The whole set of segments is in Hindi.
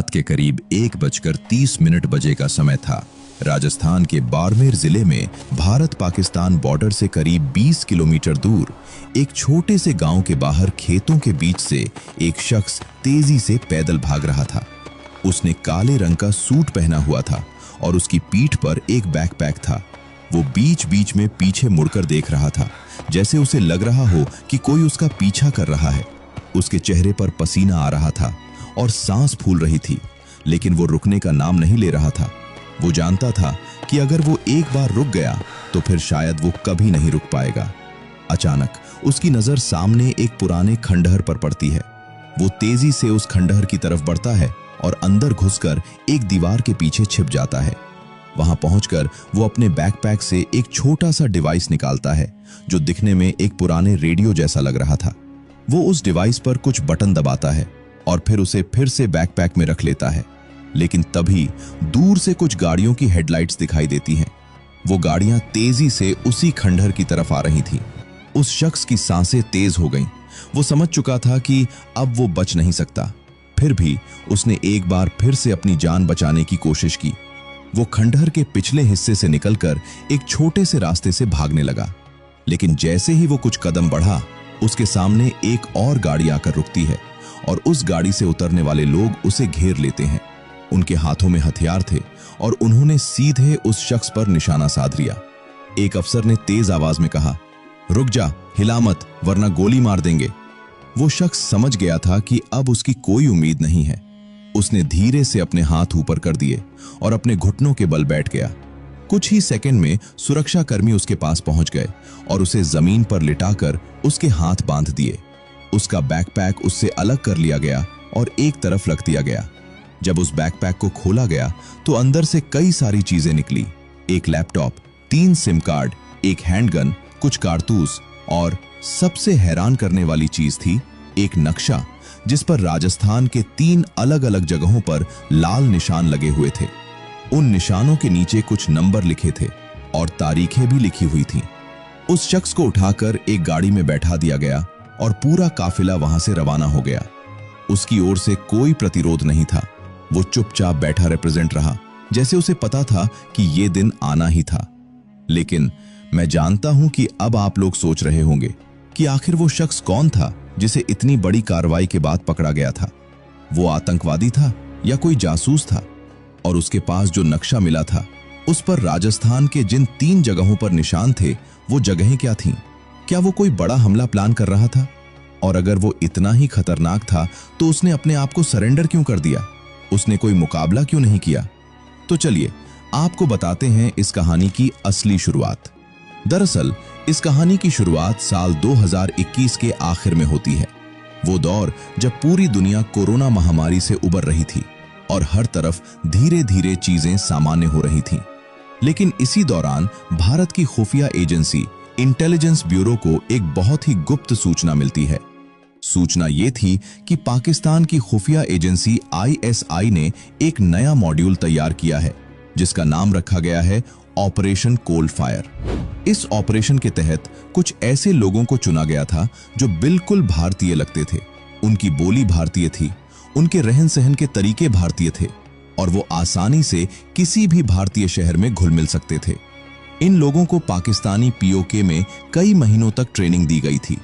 रात के करीब 1:30 बजे का समय था। राजस्थान के बाड़मेर जिले में भारत पाकिस्तान बॉर्डर से करीब 20 किलोमीटर दूर एक छोटे से गांव के बाहर खेतों के बीच से एक शख्स तेजी से पैदल भाग रहा था। उसने काले रंग का सूट पहना हुआ था और उसकी पीठ पर एक बैकपैक था। वो बीच बीच में पीछे मुड़कर देख रहा था, जैसे उसे लग रहा हो कि कोई उसका पीछा कर रहा है। उसके चेहरे पर पसीना आ रहा था और सांस फूल रही थी, लेकिन वो रुकने का नाम नहीं ले रहा था। वो जानता था कि अगर वो एक बार रुक गया तो फिर शायद वो कभी नहीं रुक पाएगा। अचानक उसकी नजर सामने एक पुराने खंडहर पर पड़ती है। वो तेजी से उस खंडहर की तरफ बढ़ता है और अंदर घुसकर एक दीवार के पीछे छिप जाता है। वहां पहुंचकर वो अपने बैकपैक से एक छोटा सा डिवाइस निकालता है जो दिखने में एक पुराने रेडियो जैसा लग रहा था। वो उस डिवाइस पर कुछ बटन दबाता है और फिर उसे फिर से बैकपैक में रख लेता है। लेकिन तभी दूर से कुछ गाड़ियों की हेडलाइट्स दिखाई देती हैं। वो गाड़ियां तेजी से उसी खंडहर की तरफ आ रही थीं। उस शख्स की सांसें तेज हो गईं। वो समझ चुका था कि अब वो बच नहीं सकता। फिर भी उसने एक बार फिर से अपनी जान बचाने की कोशिश की। वो खंडहर के पिछले हिस्से से निकलकर एक छोटे से रास्ते से भागने लगा। लेकिन जैसे ही वो कुछ कदम बढ़ा, उसके सामने एक और गाड़ी आकर रुकती है और उस गाड़ी से उतरने वाले लोग उसे घेर लेते हैं। उनके हाथों में हथियार थे और उन्होंने सीधे उस शख्स पर निशाना साध लिया। एक अफसर ने तेज आवाज में कहा, रुक जा, हिला मत, वरना गोली मार देंगे। वो शख्स समझ गया था कि अब उसकी कोई उम्मीद नहीं है। उसने धीरे से अपने हाथ ऊपर कर दिए और अपने घुटनों के बल बैठ गया। कुछ ही सेकंड में सुरक्षाकर्मी उसके पास पहुंच गए और उसे जमीन पर लिटाकर उसके हाथ बांध दिए। उसका बैकपैक उससे अलग कर लिया गया और एक तरफ रख दिया गया। जब उस बैकपैक को खोला गया तो अंदर से कई सारी चीजें निकली। एक लैपटॉप, 3 सिम कार्ड, एक हैंडगन, कुछ कारतूस और सबसे हैरान करने वाली चीज थी एक नक्शा जिस पर राजस्थान के 3 अलग-अलग जगहों पर लाल निशान लगे हुए थे। उन निशानों के नीचे कुछ नंबर लिखे थे और तारीखें भी लिखी हुई थीं। उस शख्स को उठाकर एक गाड़ी में बैठा दिया गया और पूरा काफिला वहां से रवाना हो गया। उसकी ओर से कोई प्रतिरोध नहीं था। वो चुपचाप बैठा रिप्रेजेंट रहा, जैसे उसे पता था कि ये दिन आना ही था। लेकिन मैं जानता हूं कि अब आप लोग सोच रहे होंगे कि आखिर वो शख्स कौन था जिसे इतनी बड़ी कार्रवाई के बाद पकड़ा गया था। वो आतंकवादी था या कोई जासूस था? और उसके पास जो नक्शा मिला था उस पर राजस्थान के जिन 3 जगहों पर निशान थे, वो जगहें क्या थीं? क्या वो कोई बड़ा हमला प्लान कर रहा था? और अगर वो इतना ही खतरनाक था तो उसने अपने आप को सरेंडर क्यों कर दिया? उसने कोई मुकाबला क्यों नहीं किया? तो चलिए आपको बताते हैं इस कहानी की असली शुरुआत। दरअसल इस कहानी की शुरुआत साल 2021 के आखिर में होती है। वो दौर जब पूरी दुनिया कोरोना महामारी से उबर रही थी और हर तरफ धीरे धीरे चीजें सामान्य हो रही थीं। लेकिन इसी दौरान भारत की खुफिया एजेंसी इंटेलिजेंस ब्यूरो को एक बहुत ही गुप्त सूचना मिलती है। सूचना ये थी कि पाकिस्तान की खुफिया एजेंसी ISI ने एक नया मॉड्यूल तैयार किया है जिसका नाम रखा गया है ऑपरेशन कोल्ड फायर। इस ऑपरेशन के तहत कुछ ऐसे लोगों को चुना गया था जो बिल्कुल भारतीय लगते थे। उनकी बोली भारतीय थी, उनके रहन सहन के तरीके भारतीय थे और वो आसानी से किसी भी भारतीय शहर में घुल मिल सकते थे। इन लोगों को पाकिस्तानी POK में कई महीनों तक ट्रेनिंग दी गई थी।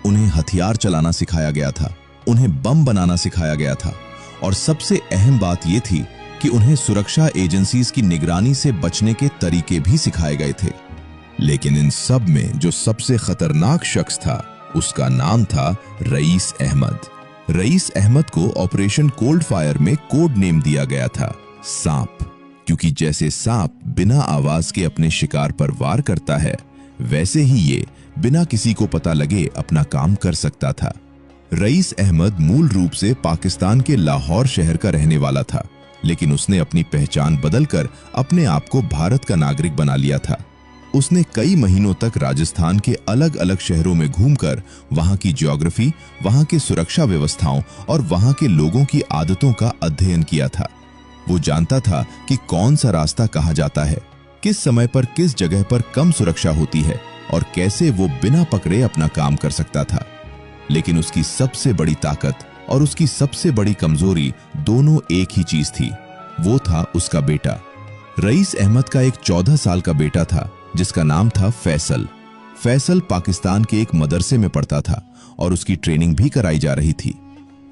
उन्हें हथियार चलाना सिखाया गया था, उन्हें बम बनाना सिखाया गया था और सबसे अहम बात यह थी कि उन्हें सुरक्षा एजेंसीज की निगरानी से बचने के तरीके भी सिखाए गए थे। लेकिन इन सब में जो सबसे खतरनाक शख्स था उसका नाम था रईस अहमद। रईस अहमद को ऑपरेशन कोल्ड फायर में कोड नेम दिया गया था सांप, क्योंकि जैसे सांप बिना आवाज के अपने शिकार पर वार करता है, वैसे ही ये बिना किसी को पता लगे अपना काम कर सकता था। रईस अहमद मूल रूप से पाकिस्तान के लाहौर शहर का रहने वाला था, लेकिन उसने अपनी पहचान बदलकर अपने आप को भारत का नागरिक बना लिया था। उसने कई महीनों तक राजस्थान के अलग अलग शहरों में घूमकर वहां की ज्योग्राफी, वहां के सुरक्षा व्यवस्थाओं और वहां के लोगों की आदतों का अध्ययन किया था। वो जानता था कि कौन सा रास्ता कहाँ जाता है, किस समय पर किस जगह पर कम सुरक्षा होती है और कैसे वो बिना पकड़े अपना काम कर सकता था। लेकिन उसकी सबसे बड़ी ताकत और उसकी सबसे बड़ी कमजोरी दोनों एक ही चीज थी, वो था उसका बेटा। रईस अहमद का एक 14 साल का बेटा था जिसका नाम था फैसल। फैसल पाकिस्तान के एक मदरसे में पढ़ता था और उसकी ट्रेनिंग भी कराई जा रही थी।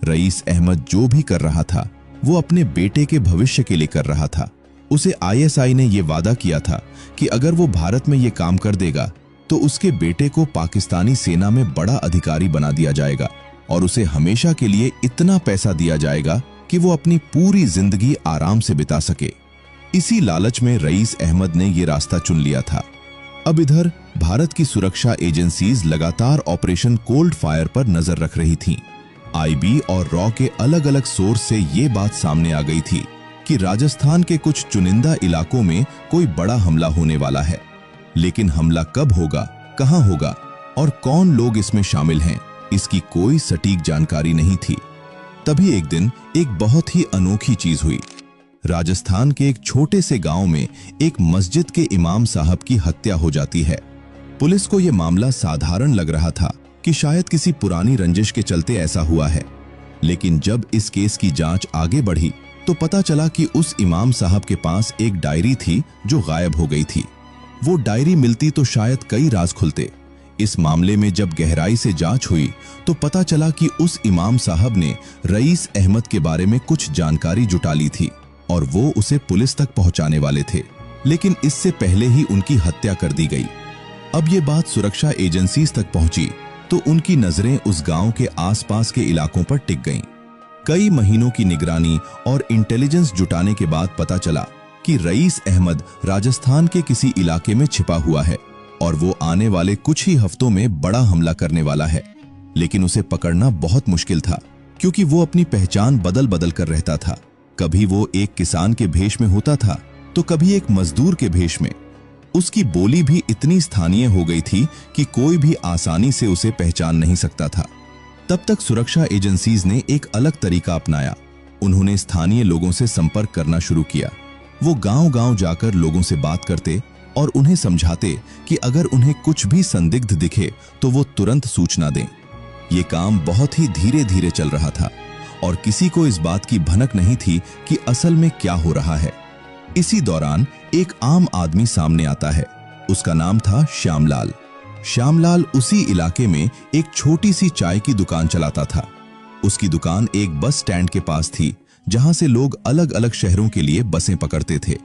रईस अहमद जो भी कर रहा था वो अपने बेटे के भविष्य के लिए कर रहा था। उसे आईएसआई ने यह वादा किया था कि अगर वो भारत में ये काम कर देगा तो उसके बेटे को पाकिस्तानी सेना में बड़ा अधिकारी बना दिया जाएगा और उसे हमेशा के लिए इतना पैसा दिया जाएगा कि वो अपनी पूरी जिंदगी आराम से बिता सके। इसी लालच में रईस अहमद ने ये रास्ता चुन लिया था। अब इधर भारत की सुरक्षा एजेंसीज लगातार ऑपरेशन कोल्ड फायर पर नजर रख रही थीं। आईबी और रॉ के अलग अलग सोर्स से ये बात सामने आ गई थी कि राजस्थान के कुछ चुनिंदा इलाकों में कोई बड़ा हमला होने वाला है, लेकिन हमला कब होगा, कहां होगा और कौन लोग इसमें शामिल हैं, इसकी कोई सटीक जानकारी नहीं थी। तभी एक दिन एक बहुत ही अनोखी चीज हुई। राजस्थान के एक छोटे से गांव में एक मस्जिद के इमाम साहब की हत्या हो जाती है। पुलिस को यह मामला साधारण लग रहा था कि शायद किसी पुरानी रंजिश के चलते ऐसा हुआ है, लेकिन जब इस केस की जांच आगे बढ़ी तो पता चला कि उस इमाम साहब के पास एक डायरी थी जो गायब हो गई थी। वो डायरी मिलती तो शायद कई राज खुलते। इस मामले में जब गहराई से जांच हुई तो पता चला कि उस इमाम साहब ने रईस अहमद के बारे में कुछ जानकारी जुटा ली थी और वो उसे पुलिस तक पहुंचाने वाले थे, लेकिन इससे पहले ही उनकी हत्या कर दी गई। अब ये बात सुरक्षा एजेंसीज तक पहुंची तो उनकी नजरें उस गांव के आसपास के इलाकों पर टिक गईं। कई महीनों की निगरानी और इंटेलिजेंस जुटाने के बाद पता चला कि रईस अहमद राजस्थान के किसी इलाके में छिपा हुआ है और वो आने वाले कुछ ही हफ्तों में बड़ा हमला करने वाला है। लेकिन उसे पकड़ना बहुत मुश्किल था क्योंकि वो अपनी पहचान बदल बदल कर रहता था। कभी वो एक किसान के भेष में होता था तो कभी एक मजदूर के भेष में। उसकी बोली भी इतनी स्थानीय हो गई थी कि कोई भी आसानी से उसे पहचान नहीं सकता था। तब तक सुरक्षा एजेंसीज ने एक अलग तरीका अपनाया। उन्होंने स्थानीय लोगों से संपर्क करना शुरू किया। वो गांव-गांव जाकर लोगों से बात करते और उन्हें समझाते कि अगर उन्हें कुछ भी संदिग्ध दिखे तो वो तुरंत सूचना दें। ये काम बहुत ही धीरे धीरे चल रहा था और किसी को इस बात की भनक नहीं थी कि असल में क्या हो रहा है। इसी दौरान एक आम आदमी सामने आता है। उसका नाम था श्यामलाल। श्यामलाल उसी इलाके में एक छोटी सी चाय की दुकान चलाता था। उसकी दुकान एक बस स्टैंड के पास थी जहां से लोग अलग अलग शहरों के लिए बसें पकड़ते थे।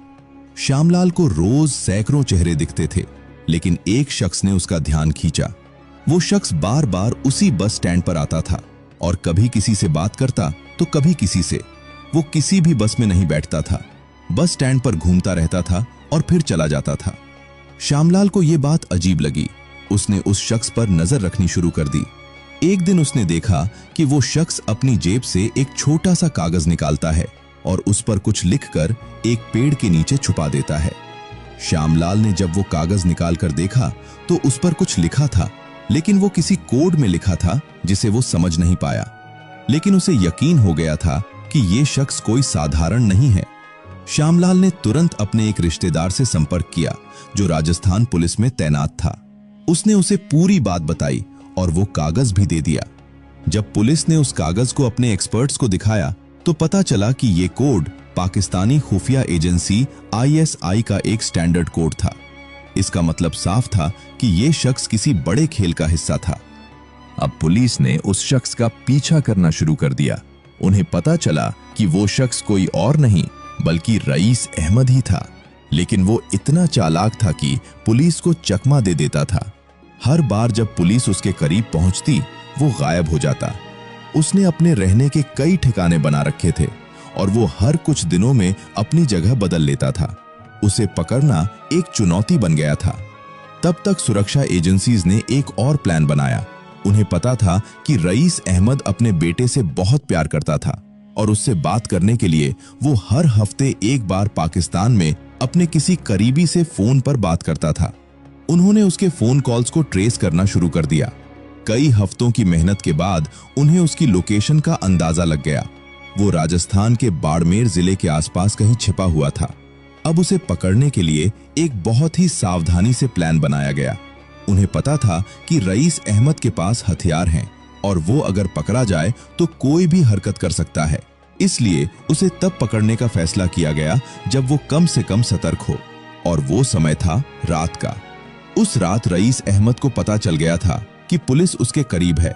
श्यामलाल को रोज सैकड़ों चेहरे दिखते थे, लेकिन एक शख्स ने उसका ध्यान खींचा। वो शख्स बार बार उसी बस स्टैंड पर आता था और कभी किसी से बात करता तो कभी किसी से। वो किसी भी बस में नहीं बैठता था, बस स्टैंड पर घूमता रहता था और फिर चला जाता था। श्यामलाल को यह बात अजीब लगी। उसने उस शख्स पर नजर रखनी शुरू कर दी। एक दिन उसने देखा कि वो शख्स अपनी जेब से एक छोटा सा कागज निकालता है और उस पर कुछ लिखकर एक पेड़ के नीचे छुपा देता है। श्यामलाल ने जब वो कागज निकालकर देखा तो उस पर कुछ लिखा था, लेकिन वो किसी कोड में लिखा था जिसे वो समझ नहीं पाया। लेकिन उसे यकीन हो गया था कि ये शख्स कोई साधारण नहीं है। श्यामलाल ने तुरंत अपने एक रिश्तेदार से संपर्क किया जो राजस्थान पुलिस में तैनात था। उसने उसे पूरी बात बताई और वो कागज भी दे दिया। जब पुलिस ने उस कागज को अपने एक्सपर्ट्स को दिखाया तो पता चला कि ये कोड पाकिस्तानी खुफिया एजेंसी आईएसआई का एक स्टैंडर्ड कोड था। इसका मतलब साफ था कि ये शख्स किसी बड़े खेल का हिस्सा था। अब पुलिस ने उस शख्स का पीछा करना शुरू कर दिया। उन्हें पता चला कि वो शख्स कोई और नहीं बल्कि रईस अहमद ही था, लेकिन वो इतना चालाक था कि पुलिस को चकमा दे देता था। हर बार जब पुलिस उसके करीब पहुंचती वो गायब हो जाता। उसने अपने रहने के कई ठिकाने बना रखे थे और वो हर कुछ दिनों में अपनी जगह बदल लेता था। उसे पकड़ना एक चुनौती बन गया था। तब तक सुरक्षा एजेंसीज ने एक और प्लान बनाया। उन्हें पता था कि रईस अहमद अपने बेटे से बहुत प्यार करता था और उससे बात करने के लिए वो हर हफ्ते एक बार पाकिस्तान में अपने किसी करीबी से फोन पर बात करता था। उन्होंने उसके फोन कॉल्स को ट्रेस करना शुरू कर दिया। कई हफ्तों की मेहनत के बाद उन्हें उसकी लोकेशन का अंदाजा लग गया। वो राजस्थान के बाड़मेर जिले के आसपास कहीं छिपा हुआ था। अब उसे पकड़ने के लिए एक बहुत ही सावधानी से प्लान बनाया गया। उन्हें पता था कि रईस अहमद के पास हथियार हैं और वो अगर पकड़ा जाए तो कोई भी हरकत कर सकता है। इसलिए उसे तब पकड़ने का फैसला किया गया जब वो कम से कम सतर्क हो, और वो समय था रात का। उस रात रईस अहमद को पता चल गया था कि पुलिस उसके करीब है।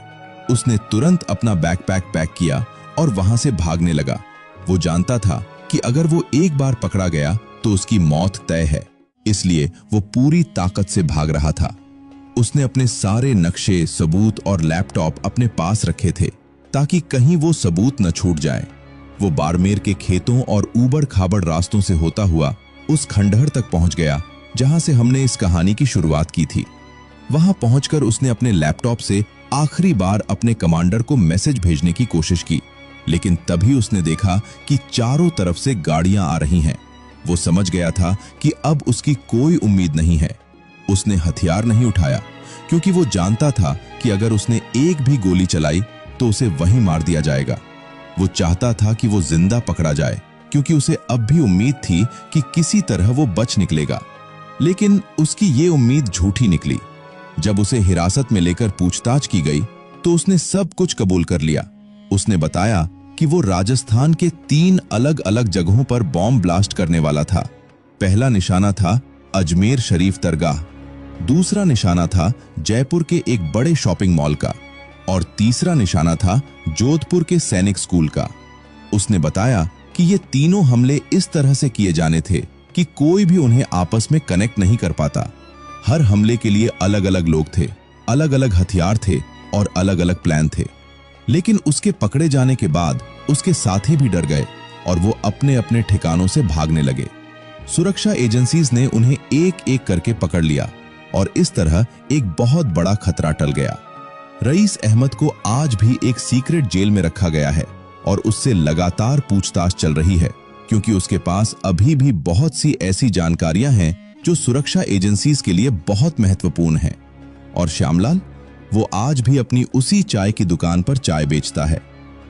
उसने तुरंत अपना बैकपैक पैक किया और वहां से भागने लगा। वो जानता था कि अगर वो एक बार पकड़ा गया तो उसकी मौत तय है, इसलिए वो पूरी ताकत से भाग रहा था। उसने अपने सारे नक्शे, सबूत और लैपटॉप अपने पास रखे थे ताकि कहीं वो सबूत न छूट जाए। वो बाड़मेर के खेतों और ऊबड़ खाबड़ रास्तों से होता हुआ उस खंडहर तक पहुंच गया जहां से हमने इस कहानी की शुरुआत की थी। वहां पहुंचकर उसने अपने लैपटॉप से आखिरी बार अपने कमांडर को मैसेज भेजने की कोशिश की, लेकिन तभी उसने देखा कि चारों तरफ से गाड़ियां आ रही हैं। वो समझ गया था कि अब उसकी कोई उम्मीद नहीं है। उसने हथियार नहीं उठाया क्योंकि वो जानता था कि अगर उसने एक भी गोली चलाई तो उसे वहीं मार दिया जाएगा। वो चाहता था कि वो जिंदा पकड़ा जाए क्योंकि उसे अब भी उम्मीद थी कि किसी तरह वो बच निकलेगा। लेकिन उसकी ये उम्मीद झूठी निकली। जब उसे हिरासत में लेकर पूछताछ की गई तो उसने सब कुछ कबूल कर लिया। उसने बताया कि वो राजस्थान के 3 अलग अलग जगहों पर बॉम्ब ब्लास्ट करने वाला था। पहला निशाना था अजमेर शरीफ दरगाह, दूसरा निशाना था जयपुर के एक बड़े शॉपिंग मॉल का, और तीसरा निशाना था जोधपुर के सैनिक स्कूल का। उसने बताया कि ये तीनों हमले इस तरह से किए जाने थे कि कोई भी उन्हें आपस में कनेक्ट नहीं कर पाता। हर हमले के लिए अलग अलग लोग थे, अलग अलग हथियार थे और अलग अलग प्लान थे। लेकिन उसके पकड़े जाने के बाद उसके साथी भी डर गए और वो अपने अपने ठिकानों से भागने लगे। सुरक्षा एजेंसीज ने उन्हें एक एक करके पकड़ लिया और इस तरह एक बहुत बड़ा खतरा टल गया। रईस अहमद को आज भी एक सीक्रेट जेल में रखा गया है और उससे लगातार पूछताछ चल रही है क्योंकि उसके पास अभी भी बहुत सी ऐसी जानकारियां हैं जो सुरक्षा एजेंसीज के लिए बहुत महत्वपूर्ण हैं। और श्यामलाल, वो आज भी अपनी उसी चाय की दुकान पर चाय बेचता है।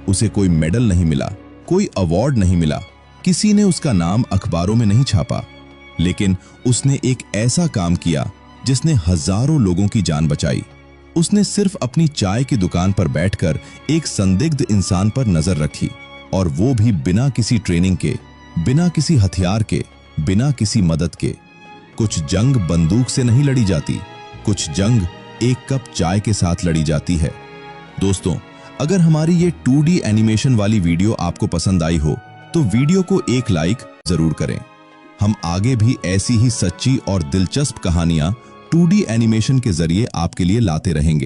उसे कोई मेडल नहीं मिला, कोई अवार्ड नहीं मिला, किसी ने उसका नाम अखबारों में नहीं छापा, लेकिन उसने एक ऐसा काम किया जिसने हजारों लोगों की जान बचाई। उसने सिर्फ अपनी चाय की दुकान पर बैठकर एक संदिग्ध इंसान पर नजर रखी, और वो भी बिना किसी ट्रेनिंग के, बिना किसी हथियार के, बिना किसी मदद के। कुछ जंग बंदूक से नहीं लड़ी जाती, कुछ जंग एक कप चाय के साथ लड़ी जाती है। दोस्तों, अगर हमारी ये 2D एनिमेशन वाली वीडियो आपको पसंद आई हो तो वीडियो को एक लाइक जरूर करें। हम आगे भी ऐसी ही सच्ची और दिलचस्प कहानियां 2D एनिमेशन के जरिए आपके लिए लाते रहेंगे।